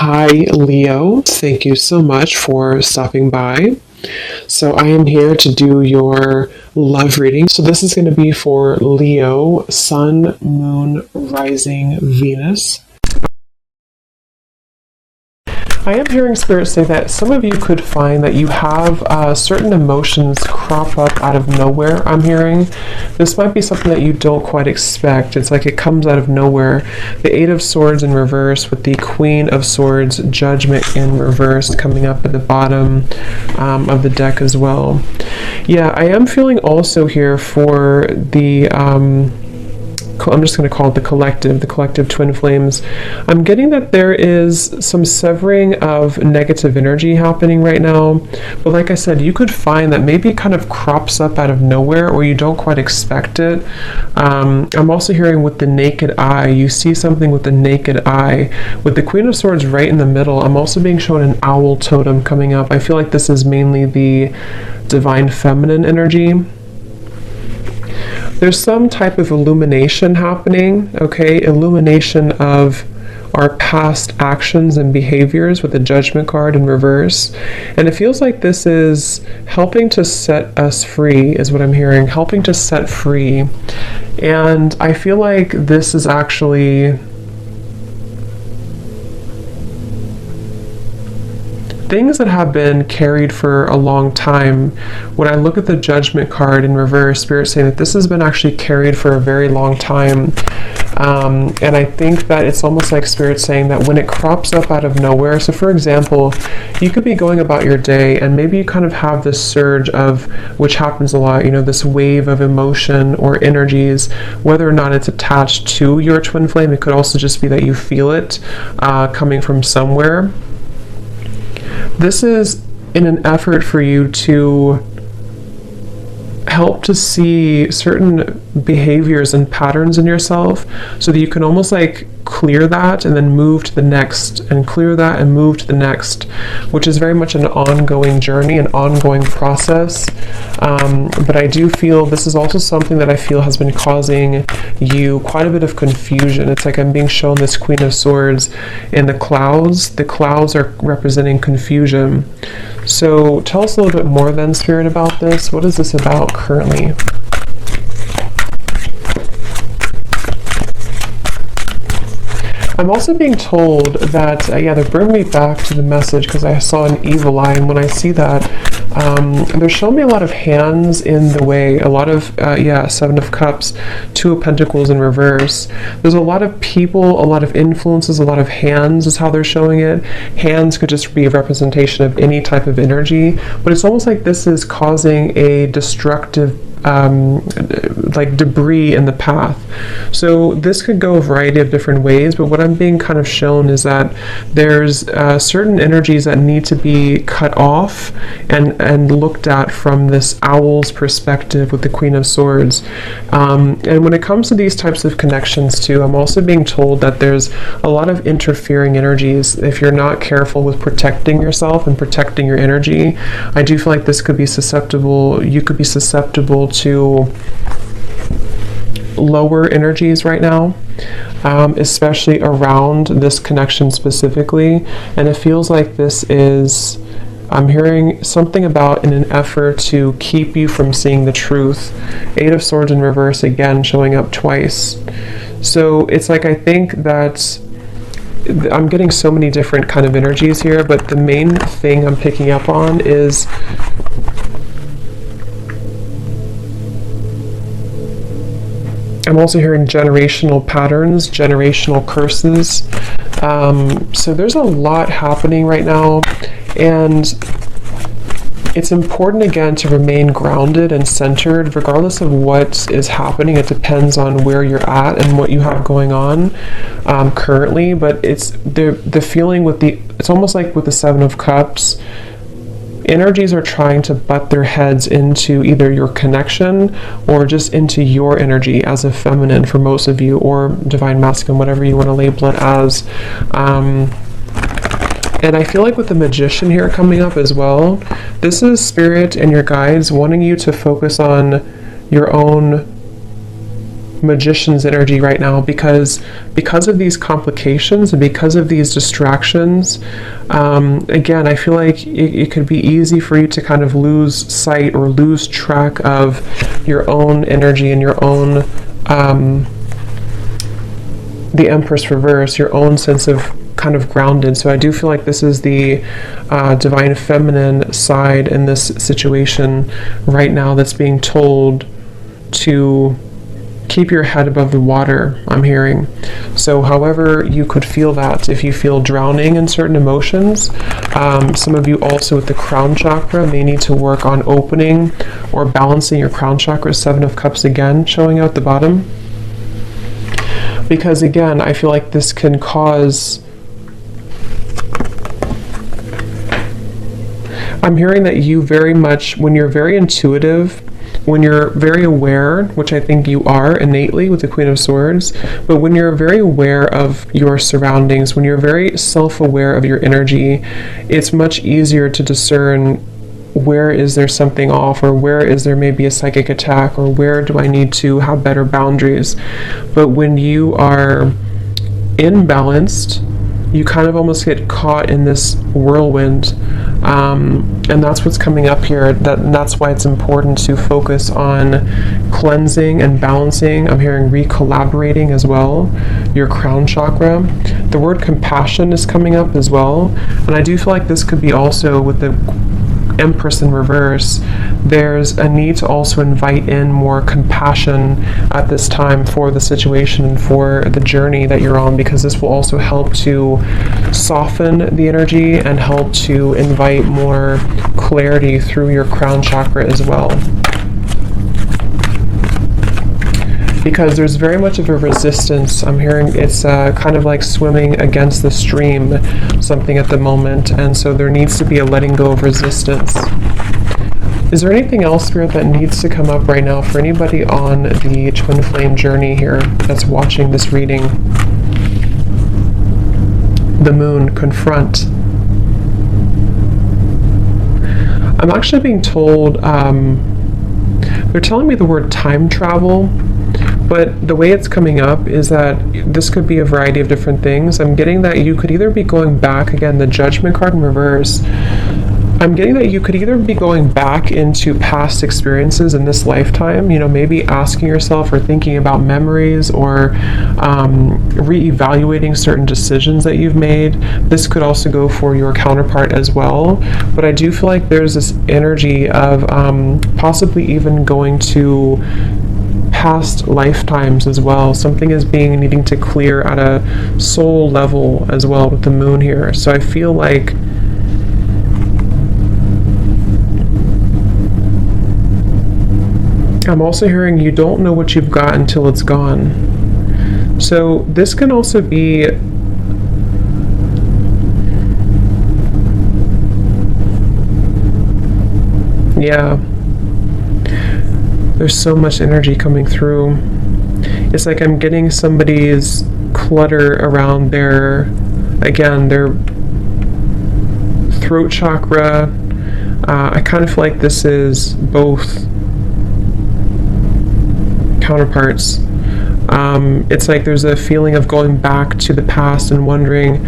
Hi, Leo. Thank you so much for stopping by. So, I am here to do your love reading. So, this is going to be for Leo, Sun, Moon, Rising, Venus. I am hearing Spirit say that some of you could find that you have certain emotions crop up out of nowhere. I'm hearing this might be something that you don't quite expect. It's like it comes out of nowhere. The Eight of Swords in reverse with the Queen of Swords, Judgment in reverse coming up at the bottom of the deck as well. Yeah, I am feeling also here for the I'm just going to call it the collective twin flames. I'm getting that there is some severing of negative energy happening right now. But like I said, you could find that maybe it kind of crops up out of nowhere or you don't quite expect it. I'm also hearing with the naked eye, you see something with the naked eye. With the Queen of Swords right in the middle, I'm also being shown an owl totem coming up. I feel like this is mainly the divine feminine energy. There's some type of illumination happening, okay? Illumination of our past actions and behaviors with the Judgment card in reverse. And it feels like this is helping to set us free, is what I'm hearing, helping to set free. And I feel like this is actually things that have been carried for a long time. When I look at the Judgment card in reverse, Spirit saying that this has been actually carried for a very long time. And I think that it's almost like Spirit saying that when it crops up out of nowhere, so for example, you could be going about your day and maybe you kind of have this surge of, which happens a lot, this wave of emotion or energies, whether or not it's attached to your twin flame. It could also just be that you feel it coming from somewhere. This is in an effort for you to help to see certain behaviors and patterns in yourself so that you can almost like clear that and then move to the next and clear that and move to the next, which is very much an ongoing journey, an ongoing process. But I do feel this is also something that I feel has been causing you quite a bit of confusion. It's like I'm being shown this Queen of Swords in the clouds. The clouds are representing confusion. So tell us a little bit more then, Spirit, about this. What is this about currently? I'm also being told that, they bring me back to the message because I saw an evil eye, and when I see that, they're showing me a lot of hands in the way, a lot of, Seven of Cups, Two of Pentacles in reverse. There's a lot of people, a lot of influences, a lot of hands is how they're showing it. Hands could just be a representation of any type of energy, but it's almost like this is causing a destructive like debris in the path. So this could go a variety of different ways, but what I'm being kind of shown is that there's certain energies that need to be cut off and looked at from this owl's perspective with the Queen of Swords. And when it comes to these types of connections too, I'm also being told that there's a lot of interfering energies. If you're not careful with protecting yourself and protecting your energy, I do feel like this could be susceptible, you could be susceptible to lower energies right now, especially around this connection specifically. And it feels like this is, I'm hearing something about in an effort to keep you from seeing the truth. Eight of Swords in reverse again showing up twice. So it's like I think that I'm getting so many different kind of energies here, but the main thing I'm picking up on is I'm also hearing generational patterns, generational curses. So there's a lot happening right now, and it's important again to remain grounded and centered regardless of what is happening. It depends on where you're at and what you have going on currently, but it's the feeling with it's almost like with the Seven of Cups, energies are trying to butt their heads into either your connection or just into your energy as a feminine for most of you, or divine masculine, whatever you want to label it as. And I feel like with the Magician here coming up as well, this is Spirit and your guides wanting you to focus on your own magician's energy right now, because of these complications and because of these distractions. Again, I feel like it could be easy for you to kind of lose sight or lose track of your own energy and your own the Empress reverse, your own sense of kind of grounded. So I do feel like this is the divine feminine side in this situation right now that's being told to keep your head above the water, I'm hearing. So however you could feel that, if you feel drowning in certain emotions, some of you also with the crown chakra may need to work on opening or balancing your crown chakra. 7 of Cups again showing out the bottom. Because again, I feel like this can cause... I'm hearing that you very much, when you're very intuitive, when you're very aware, which I think you are innately with the Queen of Swords, but when you're very aware of your surroundings, when you're very self-aware of your energy, it's much easier to discern where is there something off, or where is there maybe a psychic attack, or where do I need to have better boundaries. But when you are imbalanced, you kind of almost get caught in this whirlwind, and that's what's coming up here. That's why it's important to focus on cleansing and balancing. I'm hearing recollaborating as well, your crown chakra. The word compassion is coming up as well, and I do feel like this could be also with the Empress in reverse. There's a need to also invite in more compassion at this time for the situation and for the journey that you're on, because this will also help to soften the energy and help to invite more clarity through your crown chakra as well. Because there's very much of a resistance. I'm hearing it's kind of like swimming against the stream, something at the moment, and so there needs to be a letting go of resistance. Is there anything else, Spirit, that needs to come up right now for anybody on the twin flame journey here that's watching this reading? The moon, confront. I'm actually being told, they're telling me the word time travel, but the way it's coming up is that this could be a variety of different things. I'm getting that you could either be going back, again, the Judgment card in reverse. I'm getting that you could either be going back into past experiences in this lifetime, maybe asking yourself or thinking about memories, or re-evaluating certain decisions that you've made. This could also go for your counterpart as well. But I do feel like there's this energy of possibly even going to past lifetimes as well. Something is needing to clear at a soul level as well with the moon here. So I feel like I'm also hearing you don't know what you've got until it's gone. So this can also be there's so much energy coming through. It's like I'm getting somebody's clutter around their throat chakra. I kind of feel like this is both counterparts. It's like there's a feeling of going back to the past and wondering,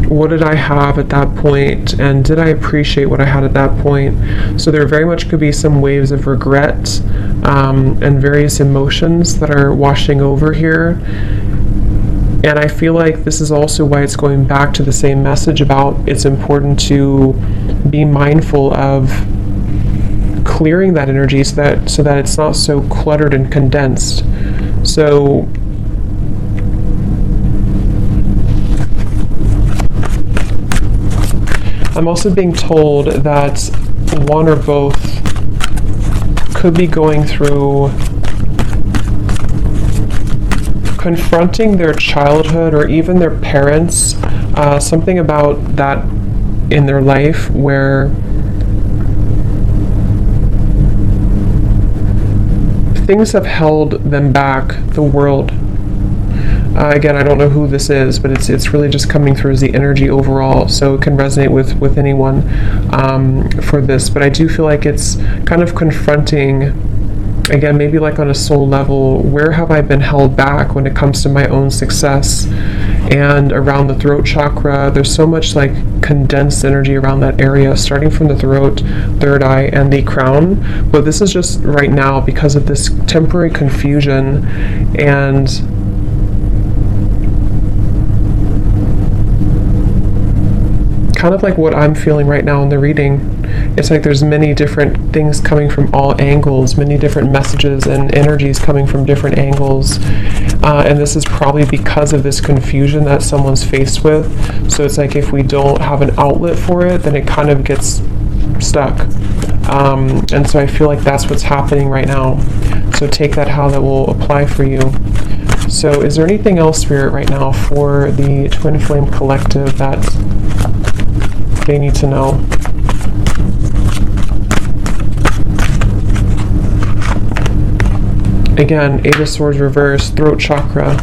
what did I have at that point, and did I appreciate what I had at that point? So there very much could be some waves of regret and various emotions that are washing over here. And I feel like this is also why it's going back to the same message about it's important to be mindful of clearing that energy so that it's not so cluttered and condensed. So I'm also being told that one or both could be going through confronting their childhood or even their parents, something about that in their life where things have held them back, the world. Again, I don't know who this is, but it's really just coming through as the energy overall, so it can resonate with anyone for this. But I do feel like it's kind of confronting again, maybe like on a soul level, where have I been held back when it comes to my own success? And around the throat chakra, there's so much like condensed energy around that area, starting from the throat, third eye, and the crown. But this is just right now because of this temporary confusion and kind of like what I'm feeling right now in the reading. It's like there's many different things coming from all angles, many different messages and energies coming from different angles. And this is probably because of this confusion that someone's faced with. So it's like if we don't have an outlet for it, then it kind of gets stuck. And so I feel like that's what's happening right now. So take that how that will apply for you. So is there anything else, Spirit, right now for the Twin Flame Collective that they need to know? Again, Eight of Swords reverse, throat chakra.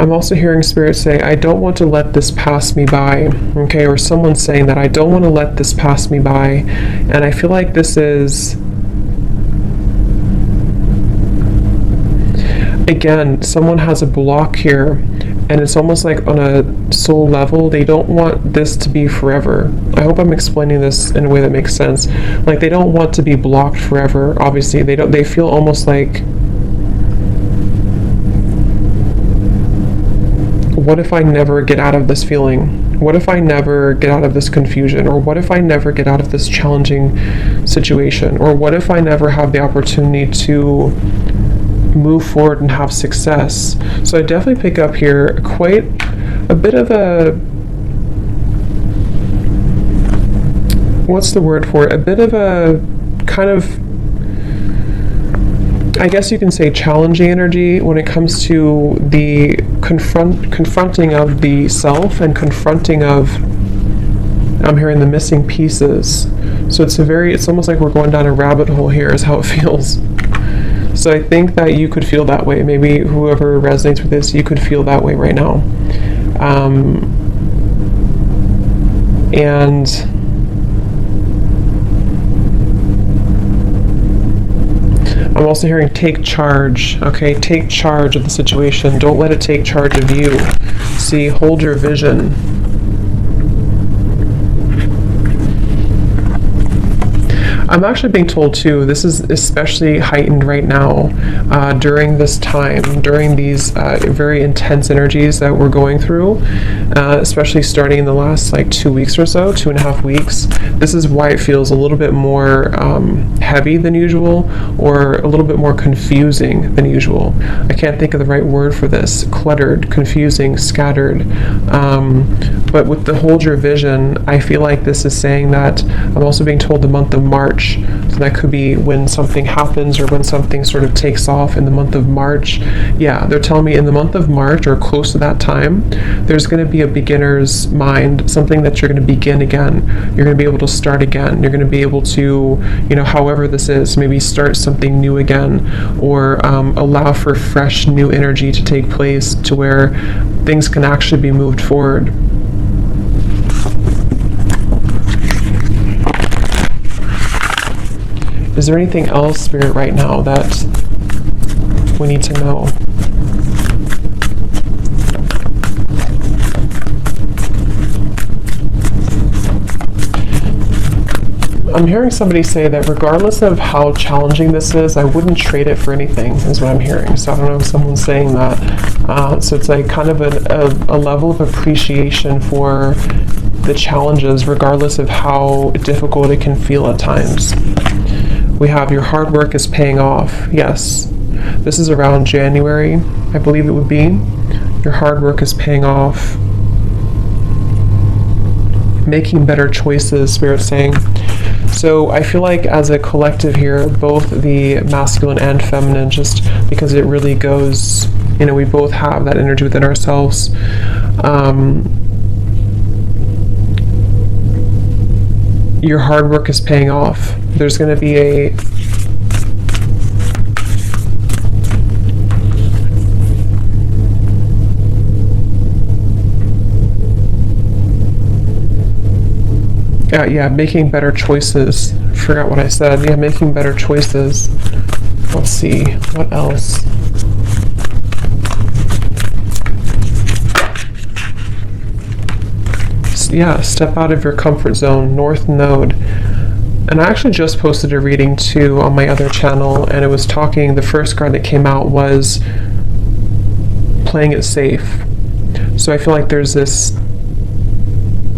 I'm also hearing Spirit say, I don't want to let this pass me by. Okay, or someone's saying that I don't want to let this pass me by. And I feel like this is, again, someone has a block here. And it's almost like on a soul level, they don't want this to be forever. I hope I'm explaining this in a way that makes sense. Like they don't want to be blocked forever. Obviously, they feel almost like, what if I never get out of this feeling? What if I never get out of this confusion? Or what if I never get out of this challenging situation? Or what if I never have the opportunity to move forward and have success? So I definitely pick up here quite a bit of a, what's the word for it? A bit of a kind of, I guess you can say challenging energy when it comes to the confronting of the self and confronting of, I'm hearing the missing pieces. So it's almost like we're going down a rabbit hole here is how it feels. So I think that you could feel that way. Maybe whoever resonates with this, you could feel that way right now. And I'm also hearing take charge. Okay, take charge of the situation. Don't let it take charge of you. See, hold your vision. I'm actually being told too, this is especially heightened right now during this time, during these very intense energies that we're going through, especially starting in the last like 2 weeks or so, 2.5 weeks. This is why it feels a little bit more heavy than usual, or a little bit more confusing than usual. I can't think of the right word for this. Cluttered, confusing, scattered. But with the hold your vision, I feel like this is saying that I'm also being told the month of March. So that could be when something happens or when something sort of takes off in the month of March. Yeah, they're telling me in the month of March or close to that time, there's going to be a beginner's mind, something that you're going to begin again. You're going to be able to start again. You're going to be able to, however this is, maybe start something new again, or allow for fresh new energy to take place to where things can actually be moved forward. Is there anything else, Spirit, right now that we need to know? I'm hearing somebody say that regardless of how challenging this is, I wouldn't trade it for anything, is what I'm hearing. So I don't know if someone's saying that. So it's like kind of a level of appreciation for the challenges, regardless of how difficult it can feel at times. We have your hard work is paying off. Yes, this is around January, I believe it would be. Your hard work is paying off. Making better choices, Spirit's saying. So I feel like as a collective here, both the masculine and feminine, just because it really goes, we both have that energy within ourselves. Your hard work is paying off. There's going to be Yeah, making better choices. Forgot what I said. Yeah, making better choices. Let's see, what else? Yeah, step out of your comfort zone, North Node. And I actually just posted a reading too on my other channel, and it was talking, the first card that came out was playing it safe. So I feel like there's this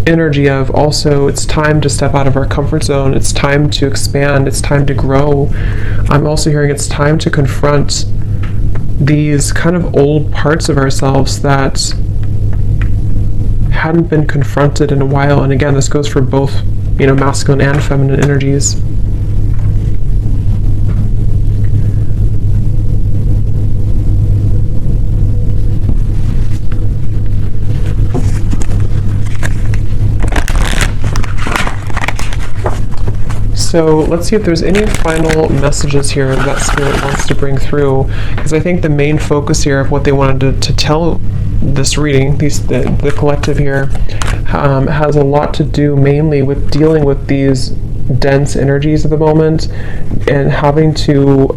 energy of also it's time to step out of our comfort zone, it's time to expand, it's time to grow. I'm also hearing it's time to confront these kind of old parts of ourselves that hadn't been confronted in a while. And again, this goes for both, masculine and feminine energies. So let's see if there's any final messages here that Spirit wants to bring through, because I think the main focus here of what they wanted to tell this reading, the collective here, has a lot to do mainly with dealing with these dense energies of the moment and having to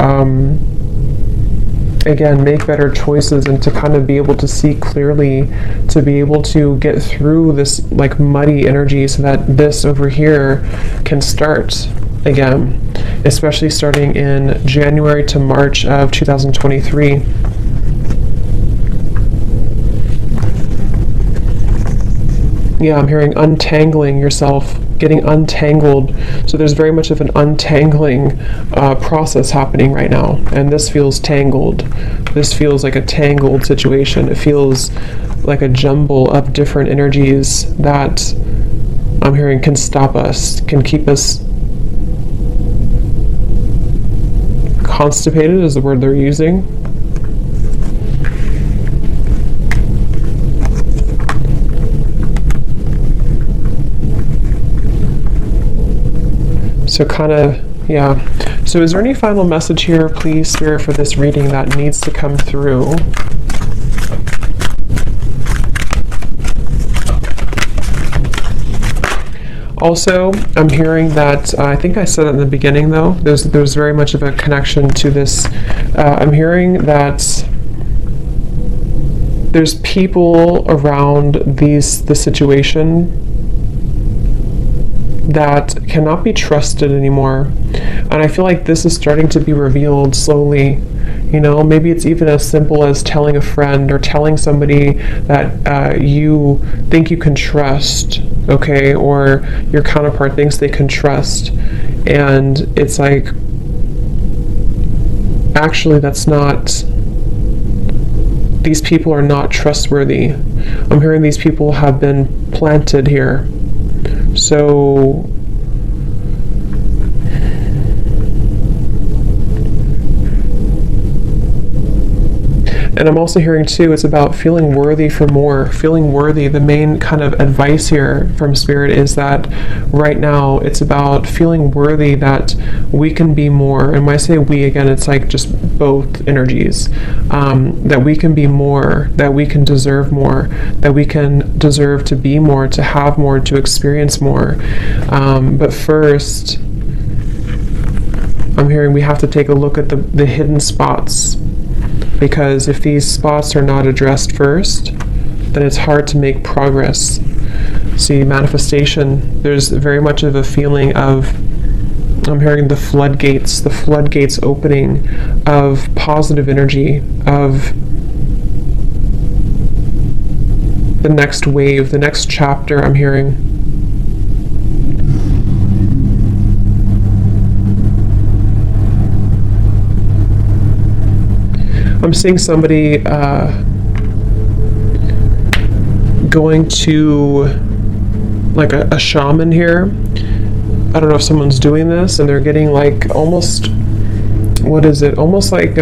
again make better choices and to kind of be able to see clearly, to be able to get through this like muddy energy so that this over here can start again, especially starting in January to March of 2023. Yeah, I'm hearing untangling yourself, getting untangled. So there's very much of an untangling process happening right now. And this feels tangled. This feels like a tangled situation. It feels like a jumble of different energies that I'm hearing can stop us, can keep us constipated is the word they're using. So kind of, yeah. So is there any final message here, please, Spirit, for this reading that needs to come through? Also, I'm hearing that, I think I said it in the beginning though, there's very much of a connection to this. I'm hearing that there's people around the situation that cannot be trusted anymore. And I feel like this is starting to be revealed slowly. Maybe it's even as simple as telling a friend or telling somebody that you think you can trust, okay, or your counterpart thinks they can trust. And it's like, actually, that's not, these people are not trustworthy. I'm hearing these people have been planted here. So and I'm also hearing too, it's about feeling worthy for more, feeling worthy. The main kind of advice here from Spirit is that right now it's about feeling worthy that we can be more. And when I say we, again, it's like just both energies, that we can be more, that we can deserve more, that we can deserve to be more, to have more, to experience more. But first, I'm hearing we have to take a look at the hidden spots. Because if these spots are not addressed first, then it's hard to make progress. See, manifestation, there's very much of a feeling of, I'm hearing the floodgates opening of positive energy, of the next wave, the next chapter, I'm hearing. I'm seeing somebody going to like a shaman here. I don't know if someone's doing this and they're getting like almost, what is it? Almost like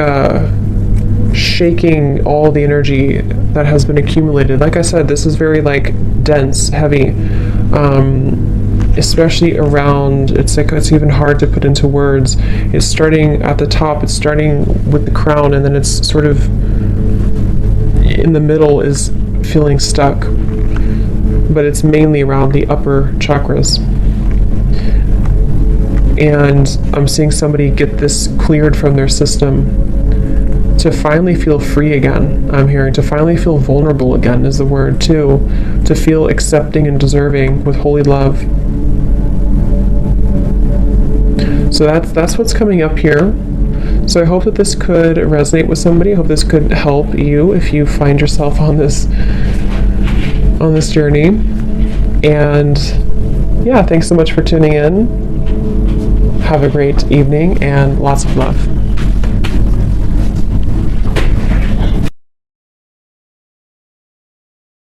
shaking all the energy that has been accumulated. Like I said, this is very like dense, heavy, especially around, it's even hard to put into words. It's starting at the top, it's starting with the crown, and then it's sort of in the middle is feeling stuck, but it's mainly around the upper chakras. And I'm seeing somebody get this cleared from their system to finally feel free again. I'm hearing to finally feel vulnerable again is the word too, to feel accepting and deserving with holy love. So that's what's coming up here. So I hope that this could resonate with somebody. I hope this could help you if you find yourself on this journey. And yeah, thanks so much for tuning in. Have a great evening and lots of love.